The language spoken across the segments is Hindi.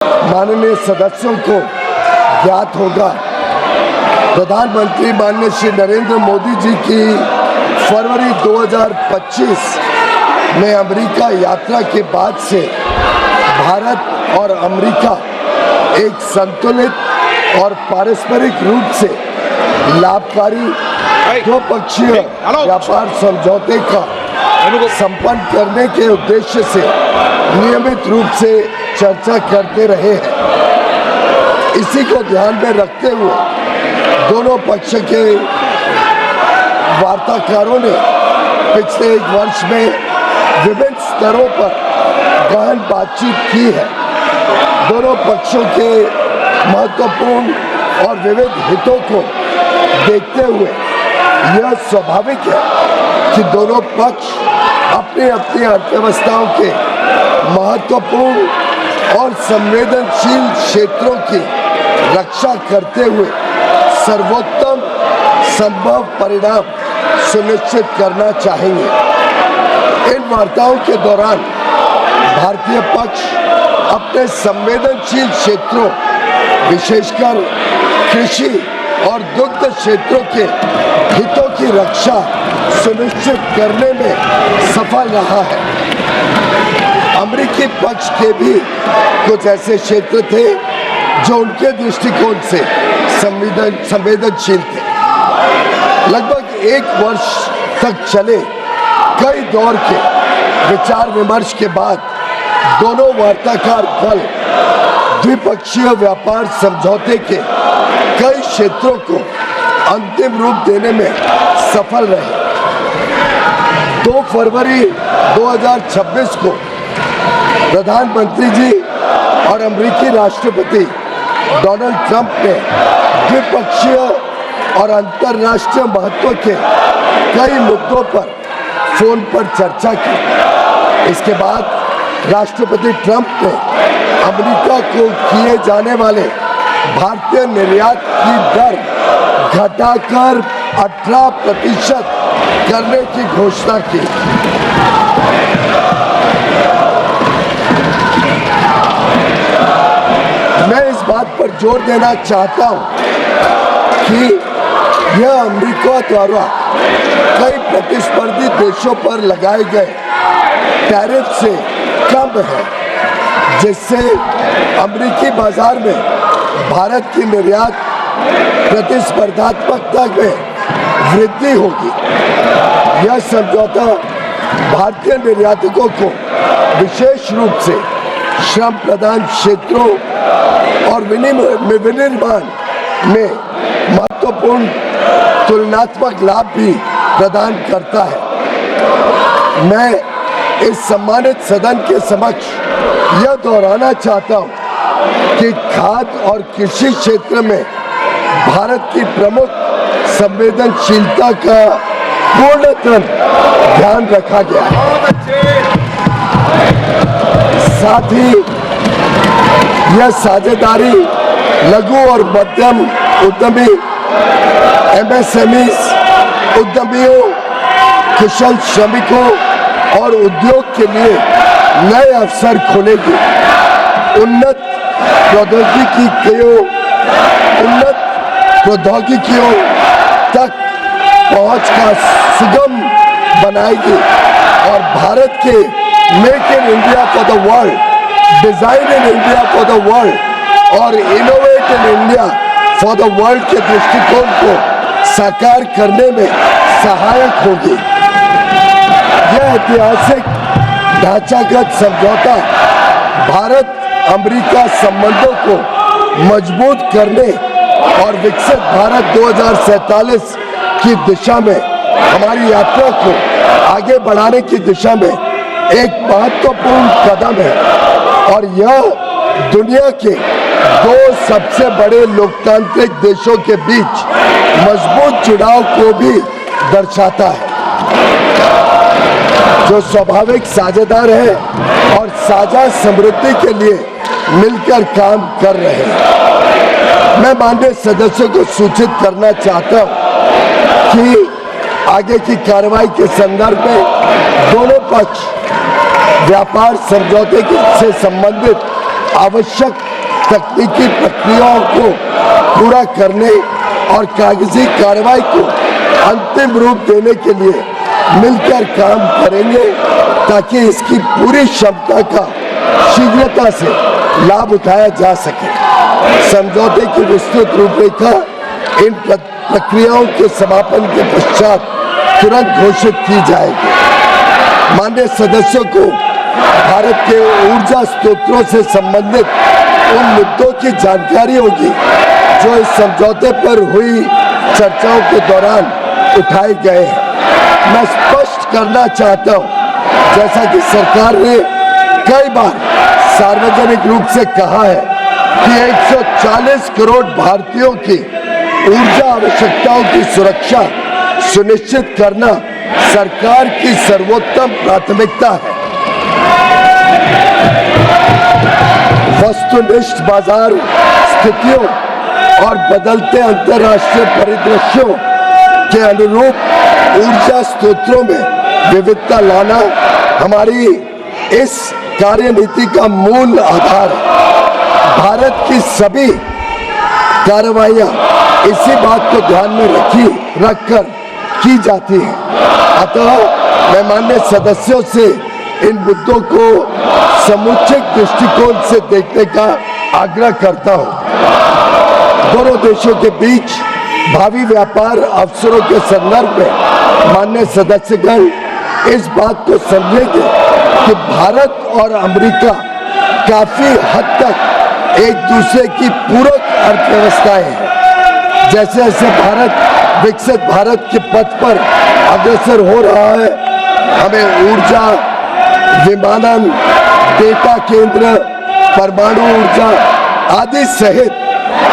माननीय सदस्यों को ज्ञात होगा, प्रधानमंत्री माननीय श्री नरेंद्र मोदी जी की फरवरी 2025 में अमेरिका यात्रा के बाद से भारत और अमेरिका एक संतुलित और पारस्परिक रूप से लाभकारी द्विपक्षीय व्यापार समझौते का संपन्न करने के उद्देश्य से नियमित रूप से चर्चा करते रहे हैं। इसी को ध्यान में रखते हुए दोनों पक्ष के वार्ताकारों ने पिछले एक वर्ष में विभिन्न स्तरों पर गहन बातचीत की है। दोनों पक्षों के महत्वपूर्ण और विविध हितों को देखते हुए यह स्वाभाविक है कि दोनों पक्ष अपनी अपनी अर्थव्यवस्थाओं के महत्वपूर्ण और संवेदनशील क्षेत्रों की रक्षा करते हुए सर्वोत्तम संभव परिणाम सुनिश्चित करना चाहेंगे। इन वार्ताओं के दौरान भारतीय पक्ष अपने संवेदनशील क्षेत्रों विशेषकर कृषि और दुग्ध क्षेत्रों के हितों की रक्षा सुनिश्चित करने में सफल रहा है। अमेरिकी पक्ष के भी कुछ ऐसे क्षेत्र थे जो उनके दृष्टिकोण से संवेदनशील थे। लगभग एक वर्ष तक चले कई दौर के विचार विमर्श के बाद दोनों वार्ताकार दल द्विपक्षीय व्यापार समझौते के कई क्षेत्रों को अंतिम रूप देने में सफल रहे। 2 फरवरी 2026 को प्रधानमंत्री जी और अमेरिकी राष्ट्रपति डोनाल्ड ट्रंप ने द्विपक्षीय और अंतर्राष्ट्रीय महत्व के कई मुद्दों पर फोन पर चर्चा की। इसके बाद राष्ट्रपति ट्रंप ने अमेरिका को किए जाने वाले भारतीय निर्यात की दर घटाकर 18% करने की घोषणा की। मैं इस बात पर जोर देना चाहता हूं कि यह अमेरिका द्वारा कई प्रतिस्पर्धी देशों पर लगाए गए टैरिफ से कम है, जिससे अमेरिकी बाजार में भारत की निर्यात प्रतिस्पर्धात्मकता में वृद्धि होगी। यह समझौता भारतीय निर्यातकों को विशेष रूप से श्रम प्रधान क्षेत्रों और विनिर्माण में महत्वपूर्ण तुलनात्मक लाभ भी प्रदान करता है। मैं इस सम्मानित सदन के समक्ष यह दोहराना चाहता हूं कि खाद्य और कृषि क्षेत्र में भारत की प्रमुख संवेदनशीलता का पूर्णतः ध्यान रखा गया है। साथ ही यह साझेदारी लघु और मध्यम उद्यमी MSMEs उद्यमियों, कुशल श्रमिकों और उद्योग के लिए नए अवसर खोलेगी। उन्नत प्रौद्योगिकियों तक पहुंच का सुगम बनाएगी और भारत के make in India for the world, design in India for the world और innovate in India for the world के दृष्टिकोण को साकार करने में सहायक होगी। यह ऐतिहासिक ढांचागत समझौता भारत अमेरिका संबंधों को मजबूत करने और विकसित भारत 2047 की दिशा में हमारी यात्रा को आगे बढ़ाने की दिशा में एक महत्वपूर्ण कदम है और यह दुनिया के 2 सबसे बड़े लोकतांत्रिक देशों के बीच मजबूत जुड़ाव को भी दर्शाता है, जो स्वाभाविक साझेदार है और साझा समृद्धि के लिए मिलकर काम कर रहे हैं। मैं माननीय सदस्यों को सूचित करना चाहता हूं कि आगे की कार्रवाई के संदर्भ में दोनों पक्ष व्यापार समझौते से संबंधित आवश्यक तकनीकी प्रक्रियाओं को पूरा करने और कागजी कार्रवाई को अंतिम रूप देने के लिए मिलकर काम करेंगे ताकि इसकी पूरी क्षमता का शीघ्रता से लाभ उठाया जा सके। समझौते की विस्तृत रूपरेखा इन प्रक्रियाओं के समापन के पश्चात तुरंत घोषित की जाएगी। माननीय सदस्यों को भारत के ऊर्जा स्रोतों से संबंधित उन मुद्दों की जानकारी होगी जो इस समझौते पर हुई चर्चाओं के दौरान उठाए गए हैं। मैं स्पष्ट करना चाहता हूं, जैसा कि सरकार ने कई बार सार्वजनिक रूप से कहा है कि 140 करोड़ भारतीयों की ऊर्जा आवश्यकताओं की सुरक्षा सुनिश्चित करना सरकार की सर्वोत्तम प्राथमिकता है। वस्तुनिष्ठ बाजार स्थितियों और बदलते अंतर्राष्ट्रीय परिदृश्यों के अनुरूप ऊर्जा स्रोतों में विविधता लाना हमारी इस कार्यनीति का मूल आधार है। भारत की सभी कार्रवाइयां इसी बात को ध्यान में रखकर की जाती हैं। अतः मैं माननीय सदस्यों से इन मुद्दों को समुचित दृष्टिकोण से देखने का आग्रह करता हूं। दोनों देशों के बीच भावी व्यापार अवसरों के संदर्भ में माननीय सदस्यगण इस बात को समझेंगे कि भारत और अमेरिका काफी हद तक एक दूसरे की पूरक अर्थव्यवस्थाएं हैं। जैसे जैसे भारत विकसित भारत के पथ पर अग्रसर हो रहा है, हमें ऊर्जा, विमानन, डेटा केंद्र, परमाणु ऊर्जा आदि सहित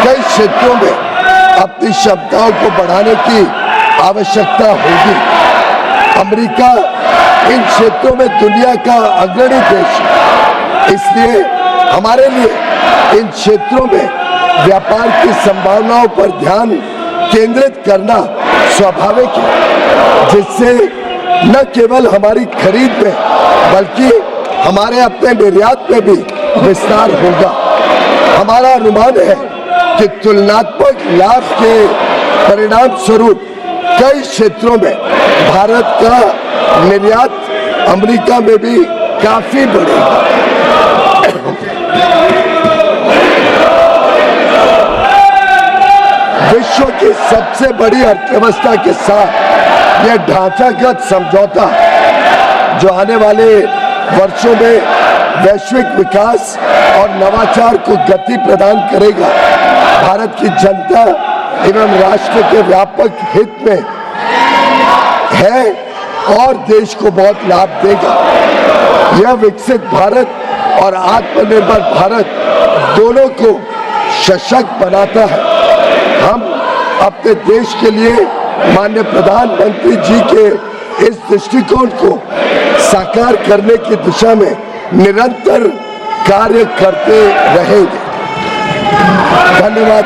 कई क्षेत्रों में अपनी क्षमताओं को बढ़ाने की आवश्यकता होगी। अमेरिका इन क्षेत्रों में दुनिया का अग्रणी देश है, इसलिए हमारे लिए इन क्षेत्रों में व्यापार की संभावनाओं पर ध्यान केंद्रित करना स्वाभाविक है, जिससे न केवल हमारी खरीद में बल्कि हमारे अपने निर्यात में भी विस्तार होगा। हमारा अनुमान है कि तुलनात्मक लाभ के परिणाम स्वरूप कई क्षेत्रों में भारत का निर्यात अमेरिका में भी काफी बढ़ेगा। विश्व की सबसे बड़ी अर्थव्यवस्था के साथ यह ढांचागत समझौता जो आने वाले वर्षों में वैश्विक विकास और नवाचार को गति प्रदान करेगा, भारत की जनता एवं राष्ट्र के व्यापक हित में है और देश को बहुत लाभ देगा। यह विकसित भारत और आत्मनिर्भर भारत दोनों को सशक्त बनाता है। हम अपने देश के लिए माननीय प्रधानमंत्री जी के इस दृष्टिकोण को साकार करने की दिशा में निरंतर कार्य करते रहेंगे। धन्यवाद।